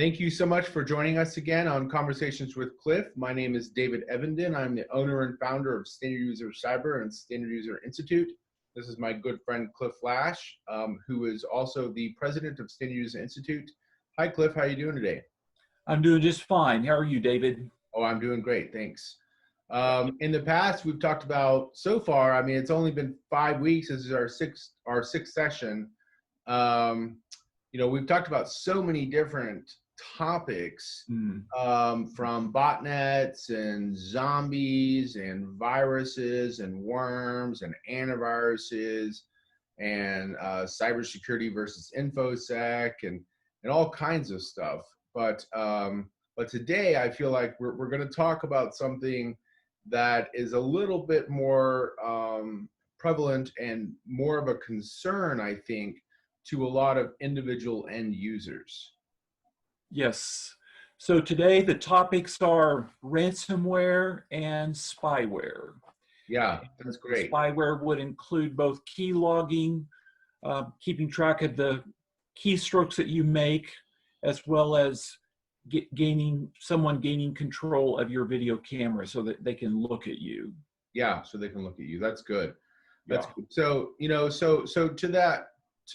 Thank you so much for joining us again on Conversations with Cliff. My name is David Evenden. I'm the owner and founder of Standard User Cyber and Standard User Institute. This is my good friend Cliff Lash, who is also the president of Standard User Institute. Hi, Cliff. How are you doing today? I'm doing just fine. How are you, David? Oh, I'm doing great. Thanks. In the past, we've talked about so far. I mean, it's only been 5 weeks. This is our sixth session. We've talked about so many different topics, from botnets and zombies and viruses and worms and antiviruses and cybersecurity versus infosec and all kinds of stuff. But today I feel like we're going to talk about something that is a little bit more prevalent and more of a concern, I think, to a lot of individual end users. Yes. So today the topics are ransomware and spyware. Yeah, that's great. Spyware would include both key logging, keeping track of the keystrokes that you make, as well as someone gaining control of your video camera so that they can look at you. Yeah, so they can look at you. That's good. That's Yeah. good. So so to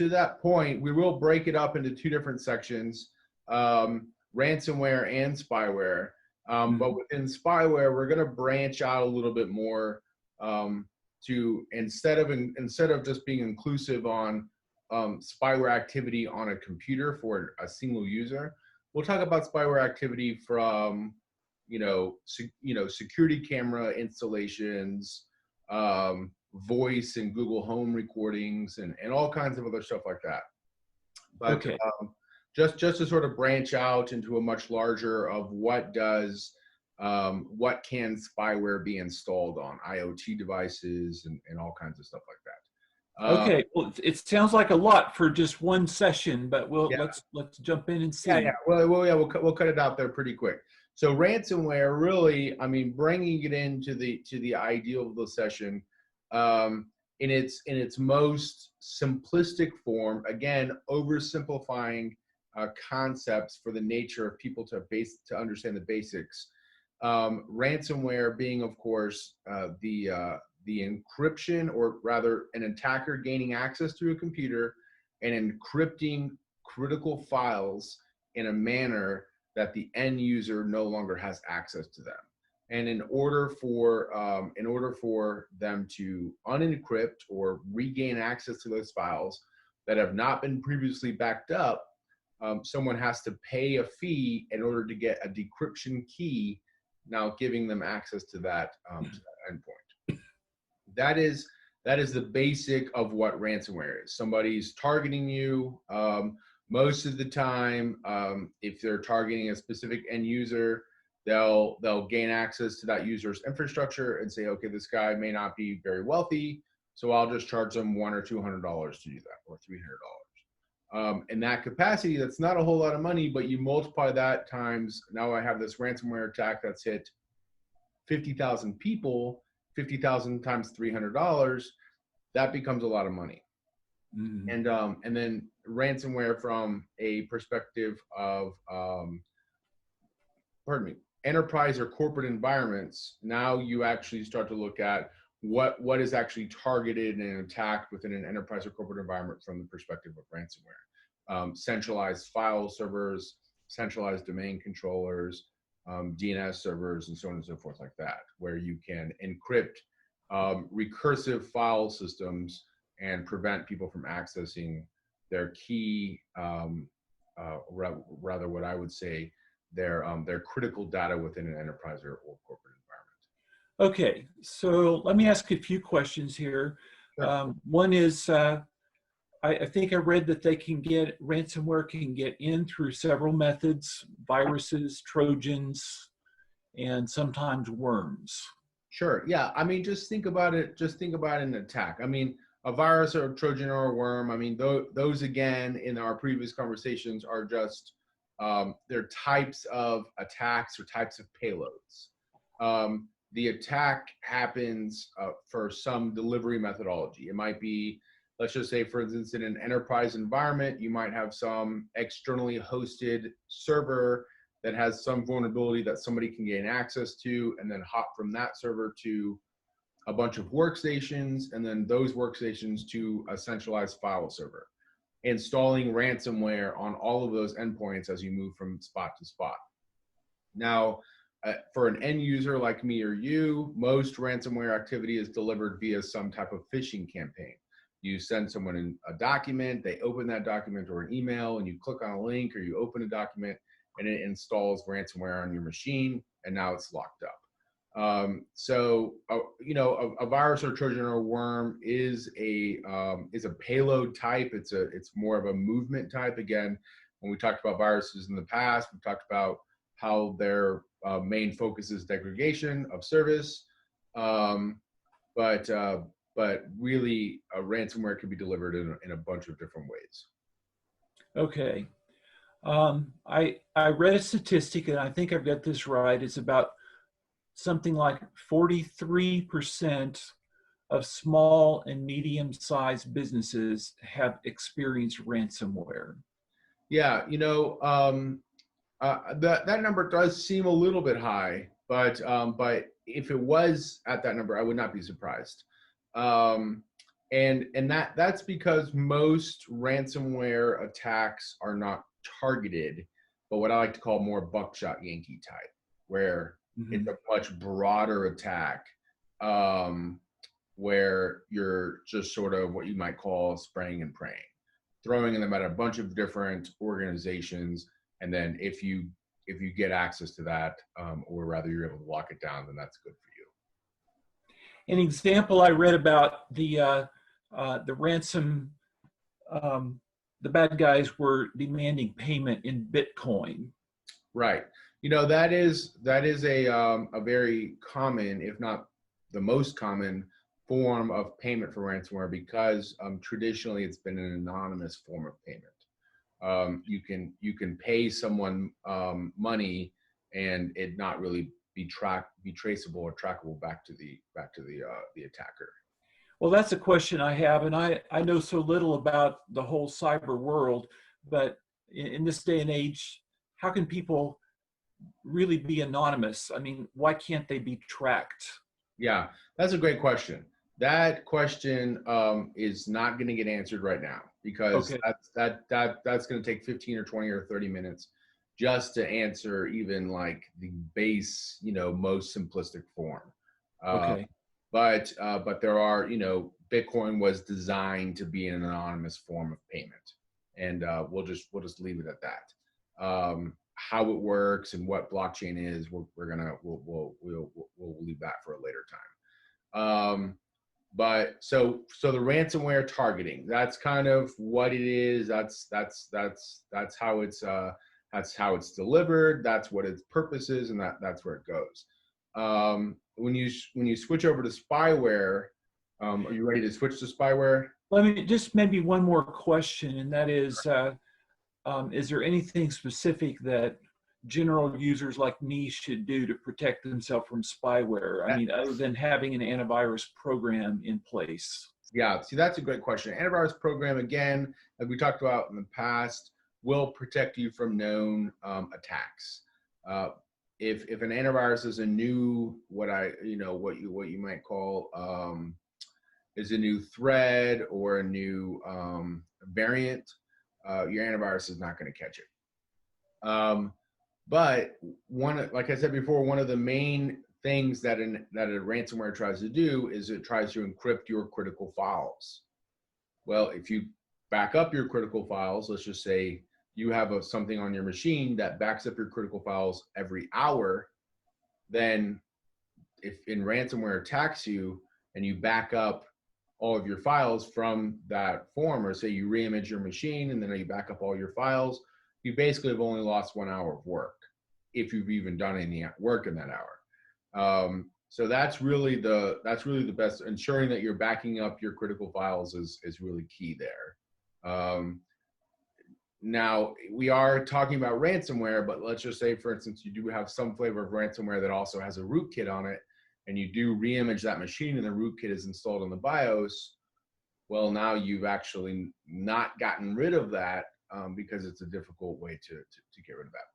that point, we will break it up into two different sections, ransomware and spyware. But within spyware, we're going to branch out a little bit more to instead of just being inclusive on spyware activity on a computer for a single user, we'll talk about spyware activity from security camera installations, voice and Google Home recordings, and all kinds of other stuff like that. But okay. Just to sort of branch out into a much larger of what can spyware be installed on IoT devices and all kinds of stuff like that. Okay, well, it sounds like a lot for just one session, but Yeah. let's jump in and see. Yeah. We'll cut it out there pretty quick. So ransomware, really, I mean, bringing it into the ideal of the session, in its most simplistic form, again, oversimplifying concepts for the nature of people to understand the basics. Ransomware being, of course, the encryption, or rather an attacker gaining access to a computer and encrypting critical files in a manner that the end user no longer has access to them. And in order for them to unencrypt or regain access to those files that have not been previously backed up, someone has to pay a fee in order to get a decryption key, now giving them access to that endpoint. That is the basic of what ransomware is. Somebody's targeting you. Most of the time, if they're targeting a specific end user, they'll gain access to that user's infrastructure and say, okay, this guy may not be very wealthy, so I'll just charge them $100 or $200 to do that, or $300. In that capacity, that's not a whole lot of money, but you multiply that times, now I have this ransomware attack that's hit 50,000 people, 50,000 times $300, that becomes a lot of money. And then ransomware from a perspective of, enterprise or corporate environments, now you actually start to look at what is actually targeted and attacked within an enterprise or corporate environment from the perspective of ransomware. Centralized file servers, centralized domain controllers, DNS servers, and so on and so forth like that, where you can encrypt recursive file systems and prevent people from accessing their key, rather what I would say, their critical data within an enterprise or corporate environment. Okay, so let me ask a few questions here. Sure. One is, I think I read that ransomware can get in through several methods: viruses, Trojans, and sometimes worms. Sure. Yeah. I mean, just think about it. Just think about an attack. I mean, a virus or a Trojan or a worm. I mean, those again in our previous conversations are just they're types of attacks or types of payloads. The attack happens for some delivery methodology. It might be let's just say, for instance, in an enterprise environment, you might have some externally hosted server that has some vulnerability that somebody can gain access to, and then hop from that server to a bunch of workstations, and then those workstations to a centralized file server, installing ransomware on all of those endpoints as you move from spot to spot. Now, for an end user like me or you, most ransomware activity is delivered via some type of phishing campaign. You send someone a document, they open that document or an email, and you click on a link or you open a document, and it installs ransomware on your machine, and now it's locked up. You know, a virus or Trojan or worm is a payload type. It's more of a movement type. Again, when we talked about viruses in the past, we talked about how their main focus is degradation of service, but really, a ransomware can be delivered in a bunch of different ways. Okay. I read a statistic, and I think I've got this right. It's about something like 43% of small and medium-sized businesses have experienced ransomware. Yeah, you know, that number does seem a little bit high, but if it was at that number, I would not be surprised. And that's because most ransomware attacks are not targeted, but what I like to call more buckshot Yankee type, where it's a much broader attack, where you're just sort of what you might call spraying and praying, throwing them at a bunch of different organizations, and then if you get access to that, or rather you're able to lock it down, then that's good for you. An example I read about the ransom, the bad guys were demanding payment in Bitcoin. Right. You know, that is a very common, if not the most common, form of payment for ransomware, because traditionally it's been an anonymous form of payment. You can pay someone money and it not really be traceable or trackable back to the attacker. Well, that's a question I have, and I know so little about the whole cyber world, but in this day and age, how can people really be anonymous? I mean, why can't they be tracked? Yeah, that's a great question. That question is not going to get answered right now, because Okay. that's going to take 15 or 20 or 30 minutes just to answer even like the base, you know, most simplistic form. Okay. But there are, you know, Bitcoin was designed to be an anonymous form of payment, and we'll just leave it at that. How it works and what blockchain is, we'll leave that for a later time. But so the ransomware targeting, that's kind of what it is. That's how it's delivered. That's what its purpose is, and that's where it goes. When you switch over to spyware, are you ready to switch to spyware? Let me just maybe one more question, and that is there anything specific that general users like me should do to protect themselves from spyware? I mean, other than having an antivirus program in place. Yeah, see, that's a great question. Antivirus program, again, as we talked about in the past, will protect you from known attacks. If an antivirus is a new, what you might call is a new thread or a new variant, your antivirus is not going to catch it. But like I said before, one of the main things that a ransomware tries to do is it tries to encrypt your critical files. Well, if you back up your critical files, let's just say you have something on your machine that backs up your critical files every hour, then if ransomware attacks you and you back up all of your files from that form, or say you reimage your machine and then you back up all your files, you basically have only lost 1 hour of work, if you've even done any work in that hour. So that's really the best. Ensuring that you're backing up your critical files is really key there. Now, we are talking about ransomware, but let's just say, for instance, you do have some flavor of ransomware that also has a rootkit on it, and you do reimage that machine and the rootkit is installed in the BIOS. Well, now you've actually not gotten rid of that because it's a difficult way to get rid of that.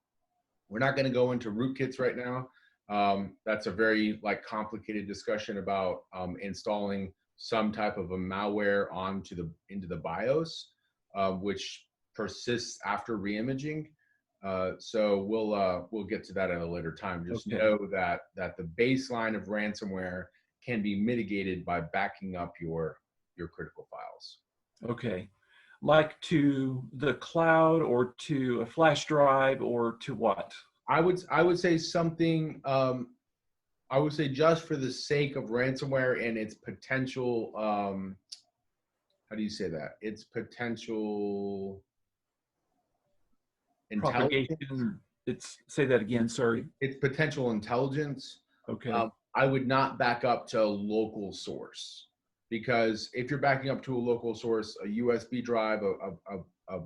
We're not going to go into rootkits right now. That's a very complicated discussion about installing some type of a malware into the BIOS, which persists after reimaging. So we'll get to that at a later time. Just know that the baseline of ransomware can be mitigated by backing up your critical files. Okay. Like to the cloud or to a flash drive or to what? I would say something. I would say just for the sake of ransomware and its potential. How do you say that? Its potential intelligence. Propagation. Say that again. Sorry. Its potential intelligence. Okay. I would not back up to a local source, because if you're backing up to a local source, a USB drive, a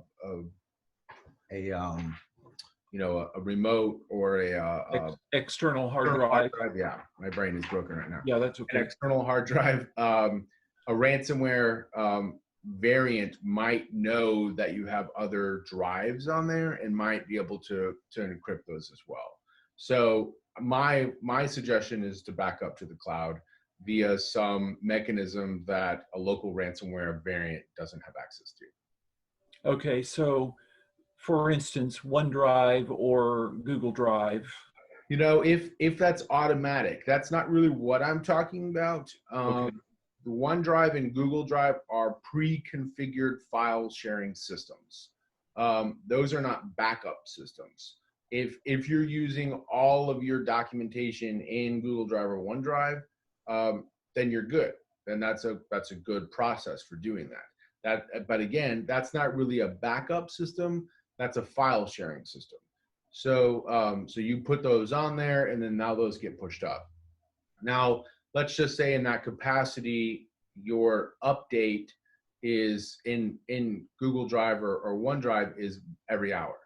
remote or a external hard drive. Yeah, my brain is broken right now. Yeah, that's okay. An external hard drive. A ransomware variant might know that you have other drives on there and might be able to encrypt those as well. So my suggestion is to back up to the cloud via some mechanism that a local ransomware variant doesn't have access to. Okay, so for instance, OneDrive or Google Drive. You know, if that's automatic, that's not really what I'm talking about. Okay. The OneDrive and Google Drive are pre-configured file sharing systems. Those are not backup systems. If you're using all of your documentation in Google Drive or OneDrive, then you're good. Then that's a good process for doing that. But again, that's not really a backup system. That's a file sharing system. So you put those on there, and then now those get pushed up. Now, let's just say in that capacity, your update is in Google Drive or OneDrive is every hour,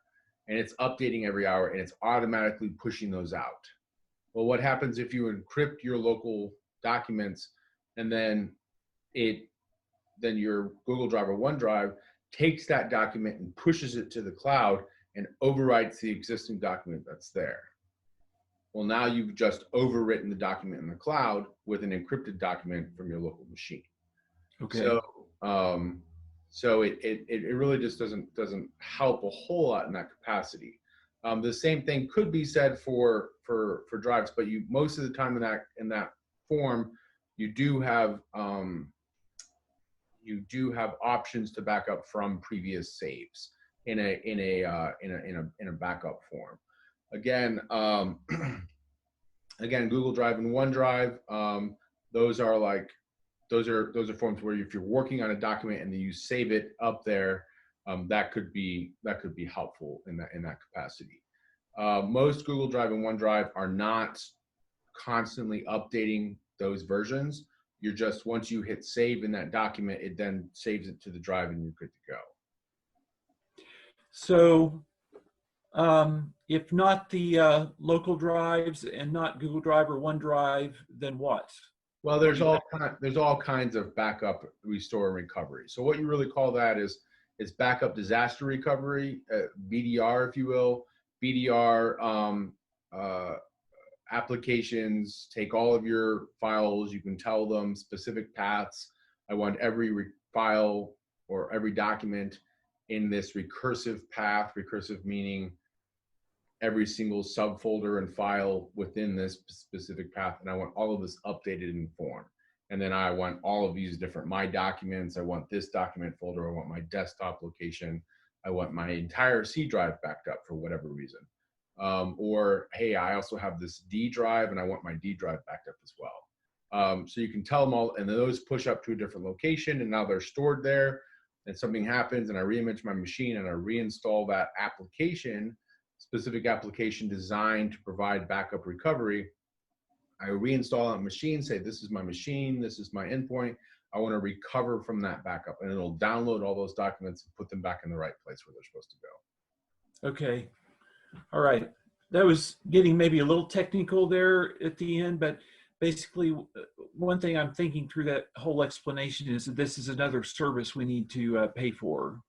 and it's updating every hour, and it's automatically pushing those out. Well, what happens if you encrypt your local documents, and then your Google Drive or OneDrive takes that document and pushes it to the cloud and overwrites the existing document that's there? Well, now you've just overwritten the document in the cloud with an encrypted document from your local machine. Okay. So it really just doesn't help a whole lot in that capacity. The same thing could be said for drives, but most of the time in that form, you do have options to back up from previous saves in a backup form. Again, Google Drive and OneDrive, those are forms where if you're working on a document and you save it up there, that could be helpful in that capacity. Most Google Drive and OneDrive are not constantly updating those versions. You're just, once you hit save in that document, it then saves it to the drive and you're good to go. So if not the local drives and not Google Drive or OneDrive, then what? Well, there's all kinds of backup, restore, and recovery. So what you really call that is backup disaster recovery, BDR, if you will. BDR applications take all of your files. You can tell them specific paths. I want every file or every document in this recursive path. Recursive meaning every single subfolder and file within this specific path, and I want all of this updated in form. And then I want all of these different my documents. I want this document folder. I want my desktop location. I want my entire C drive backed up for whatever reason. Or hey, I also have this D drive, and I want my D drive backed up as well. So you can tell them all, and then those push up to a different location, and now they're stored there. And something happens, and I reimage my machine, and I reinstall that application. Specific application designed to provide backup recovery. I reinstall on a machine, say, this is my machine, this is my endpoint. I want to recover from that backup, and it'll download all those documents and put them back in the right place where they're supposed to go. Okay. All right. That was getting maybe a little technical there at the end, but basically, one thing I'm thinking through that whole explanation is that this is another service we need to pay for.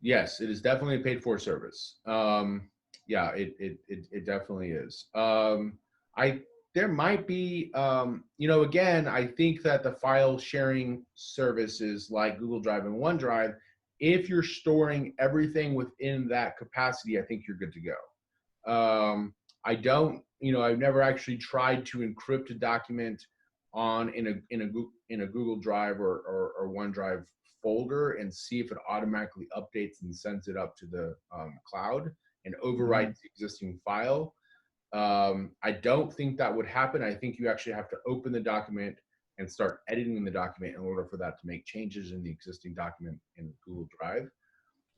Yes, it is definitely a paid for service. Yeah, it definitely is. I There might be, you know, again, I think that the file sharing services like Google Drive and OneDrive, if you're storing everything within that capacity, I think you're good to go. I don't, you know, I've never actually tried to encrypt a document in a Google Drive or OneDrive folder and see if it automatically updates and sends it up to the cloud and overwrites the existing file. I don't think that would happen. I think you actually have to open the document and start editing the document in order for that to make changes in the existing document in Google Drive.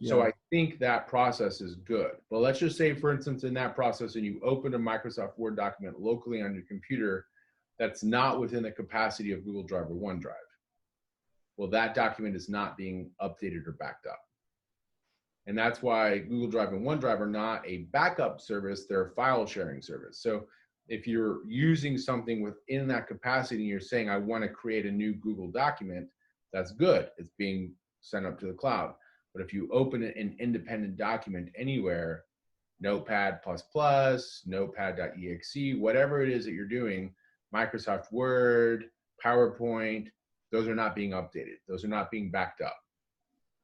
So Yeah. I think that process is good. But let's just say, for instance, in that process, and you open a Microsoft Word document locally on your computer that's not within the capacity of Google Drive or OneDrive. Well, that document is not being updated or backed up. And that's why Google Drive and OneDrive are not a backup service, they're a file sharing service. So if you're using something within that capacity and you're saying, I want to create a new Google document, that's good. It's being sent up to the cloud. But if you open an independent document anywhere, Notepad++, Notepad.exe, whatever it is that you're doing, Microsoft Word, PowerPoint, those are not being updated. Those are not being backed up.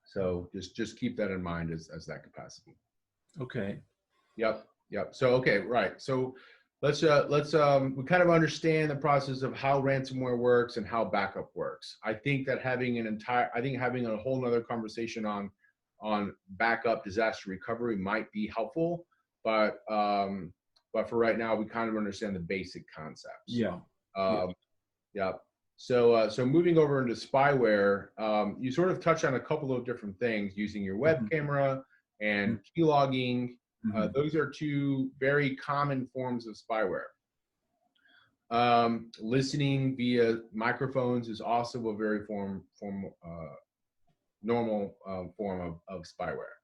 So just keep that in mind as that capacity. Okay. Yep. So okay, right. So let's we kind of understand the process of how ransomware works and how backup works. I think that having a whole nother conversation on backup disaster recovery might be helpful, but for right now we kind of understand the basic concepts. Yeah. Yeah. So moving over into spyware, you sort of touch on a couple of different things using your web camera and keylogging. Those are two very common forms of spyware. Listening via microphones is also a very normal form of spyware.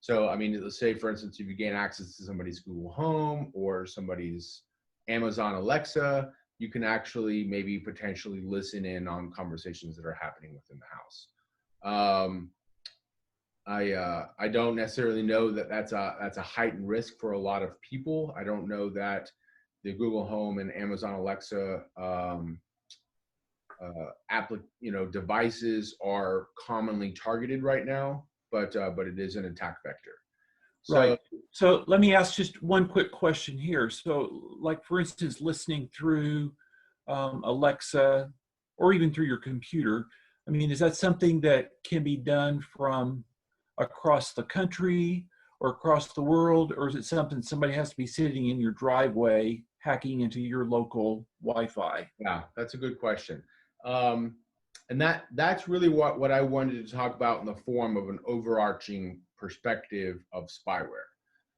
So, I mean, let's say, for instance, if you gain access to somebody's Google Home or somebody's Amazon Alexa, you can actually maybe potentially listen in on conversations that are happening within the house. I don't necessarily know that that's a heightened risk for a lot of people. I don't know that the Google Home and Amazon Alexa devices are commonly targeted right now, but it is an attack vector. So, right. So let me ask just one quick question here. So, like for instance, listening through Alexa or even through your computer, I mean, is that something that can be done from across the country or across the world, or is it something somebody has to be sitting in your driveway hacking into your local Wi-Fi? Yeah, that's a good question. And that's really what I wanted to talk about in the form of an overarching perspective of spyware.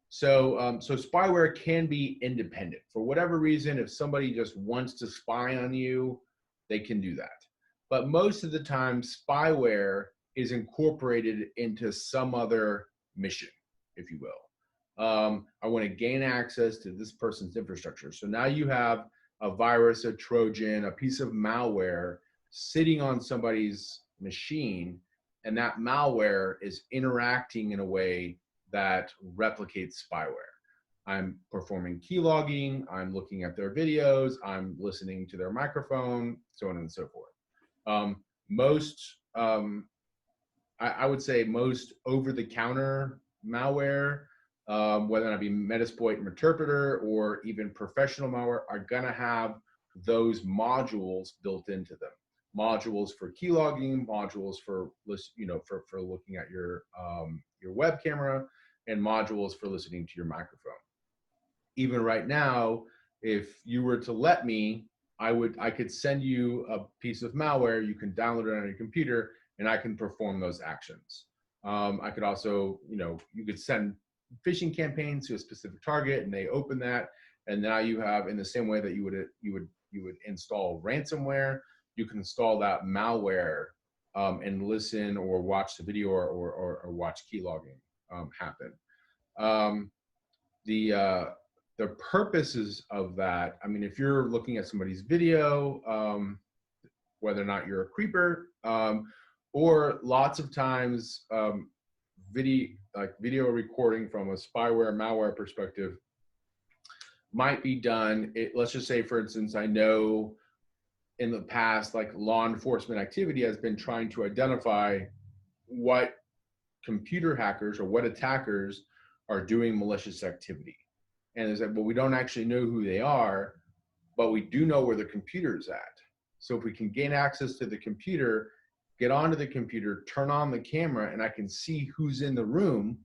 So spyware can be independent. For whatever reason, if somebody just wants to spy on you, they can do that. But most of the time, spyware is incorporated into some other mission, if you will. I want to gain access to this person's infrastructure. So now you have a virus, a Trojan, a piece of malware sitting on somebody's machine, and that malware is interacting in a way that replicates spyware. I'm performing keylogging, I'm looking at their videos, I'm listening to their microphone, so on and so forth. I would say most over-the-counter malware, whether it be Metasploit interpreter or even professional malware, are gonna have those modules built into them. Modules for keylogging, modules for for looking at your web camera, and modules for listening to your microphone. Even right now, if you were to let me, I could send you a piece of malware. You can download it on your computer, and I can perform those actions. I could also, you could send phishing campaigns to a specific target, and they open that, and now you have, in the same way that you would install ransomware, you can install that malware and listen or watch the video or watch keylogging happen. the purposes of that, I mean, if you're looking at somebody's video, whether or not you're a creeper, or lots of times video recording from a spyware malware perspective might be done. Let's just say, for instance, I know in the past, like law enforcement activity has been trying to identify what computer hackers or what attackers are doing malicious activity. And they said, well, we don't actually know who they are, but we do know where the computer is at. So if we can gain access to the computer, get onto the computer, turn on the camera, and I can see who's in the room,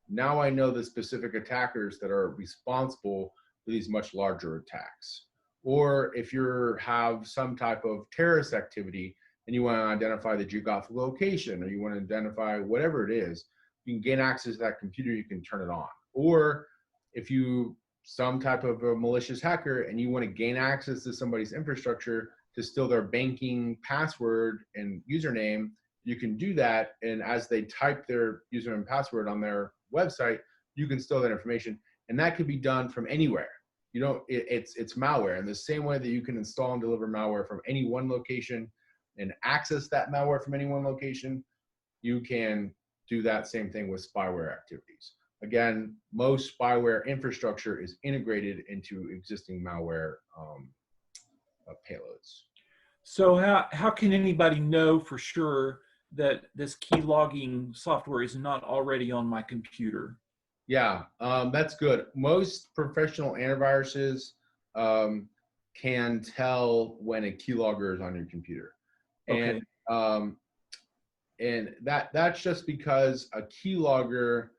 now I know the specific attackers that are responsible for these much larger attacks. Or if you have some type of terrorist activity and you want to identify the geographic location, or you want to identify whatever it is, you can gain access to that computer, you can turn it on. Or if you some type of a malicious hacker and you want to gain access to somebody's infrastructure to steal their banking password and username, you can do that. And as they type their username and password on their website, you can steal that information. And that could be done from anywhere. You don't, it's malware. In the same way that you can install and deliver malware from any one location and access that malware from any one location, you can do that same thing with spyware activities. Again, most spyware infrastructure is integrated into existing malware payloads. So how can anybody know for sure that this key logging software is not already on my computer? Yeah, that's good. Most professional antiviruses can tell when a keylogger is on your computer. Okay. And that's just because a keylogger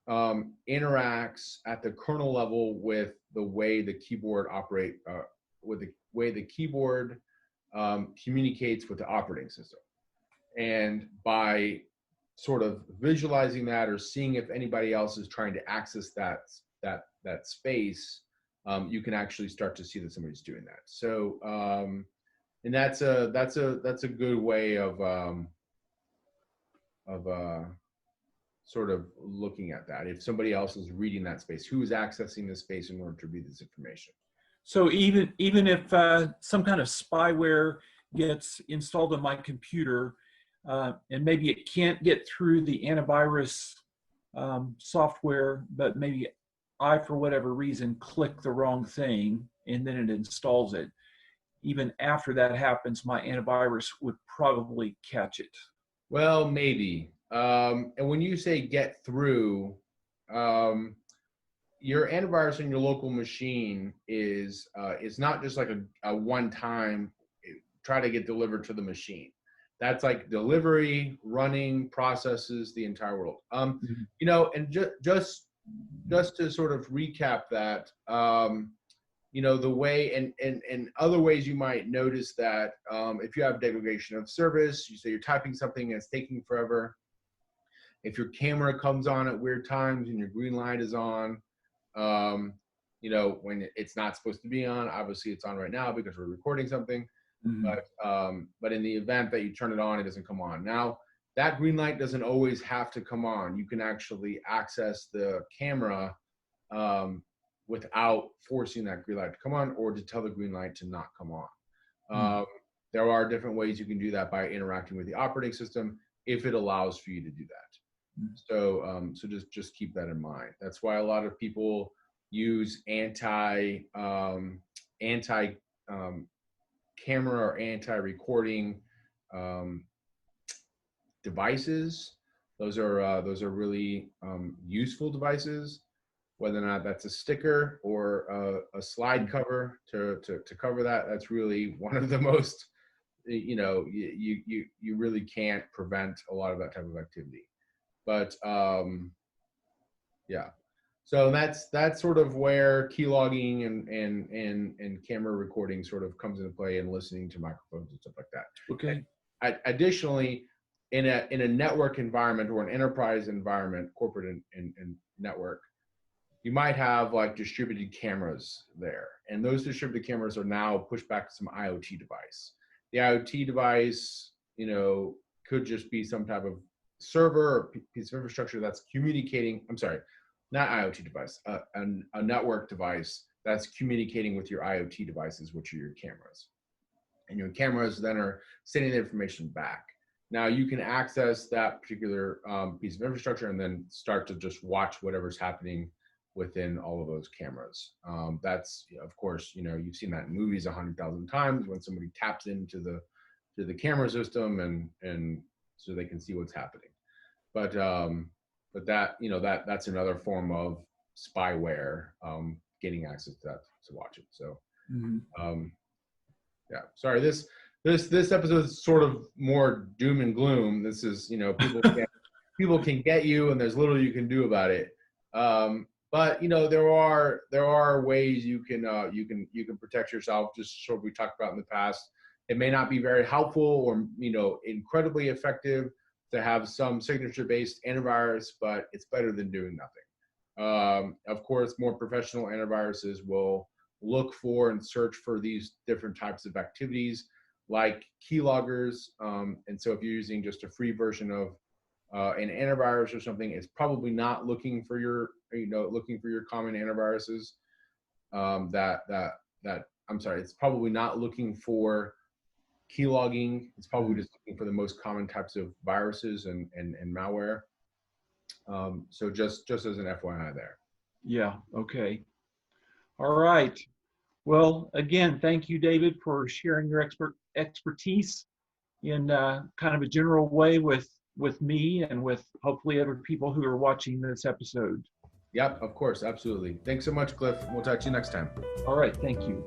interacts at the kernel level with the way the keyboard with the way the keyboard communicates with the operating system. And by sort of visualizing that or seeing if anybody else is trying to access that space, you can actually start to see that somebody's doing that. So, and that's a good way of sort of looking at that. If somebody else is reading that space, who is accessing this space in order to read this information? So even if some kind of spyware gets installed on my computer, and maybe it can't get through the antivirus software, but maybe I, for whatever reason, click the wrong thing and then it installs it. Even after that happens, my antivirus would probably catch it. Well, maybe. And when you say get through, your antivirus on your local machine is not just like a one-time try to get delivered to the machine. That's like delivery, running, processes, the entire world. You know, and just to sort of recap that, you know, the way and other ways you might notice that if you have degradation of service, you say you're typing something and it's taking forever. If your camera comes on at weird times and your green light is on, you know, when it's not supposed to be on, obviously it's on right now because we're recording something. But in the event that you turn it on, it doesn't come on. Now, that green light doesn't always have to come on. You can actually access the camera without forcing that green light to come on or to tell the green light to not come on. There are different ways you can do that by interacting with the operating system if it allows for you to do that. So just keep that in mind. That's why a lot of people use anti camera or anti-recording devices. Those are really useful devices. Whether or not that's a sticker or a slide cover to cover that, that's really one of the most, you know, you really can't prevent a lot of that type of activity. But yeah. So that's sort of where keylogging and camera recording sort of comes into play, and listening to microphones and stuff like that. Okay. Additionally, in a network environment or an enterprise environment, corporate and network, you might have like distributed cameras there, and those distributed cameras are now pushed back to some IoT device. The IoT device, you know, could just be some type of server or piece of infrastructure that's communicating. I'm sorry. not IoT device, a network device that's communicating with your IoT devices, which are your cameras. And your cameras then are sending the information back. Now you can access that particular piece of infrastructure and then start to just watch whatever's happening within all of those cameras. That's, of course, you've seen that in movies 100,000 times when somebody taps into the camera system and so they can see what's happening. But that, that's another form of spyware, getting access to that to watch it. So yeah, sorry, this episode is sort of more doom and gloom. This is, people can get you and there's little you can do about it. But there are ways you can protect yourself, just sort of we talked about in the past. It may not be very helpful or incredibly effective to have some signature-based antivirus, but it's better than doing nothing. Of course, more professional antiviruses will look for and search for these different types of activities like keyloggers. And so if you're using just a free version of an antivirus or something, it's probably not looking for your common antiviruses. It's probably not looking for keylogging. It's probably just looking for the most common types of viruses and malware. So just as an FYI there. Yeah. Okay. All right. Well, again, thank you, David, for sharing your expertise in kind of a general way with me and with hopefully other people who are watching this episode. Yep, of course, absolutely. Thanks so much, Cliff. We'll talk to you next time. All right. Thank you.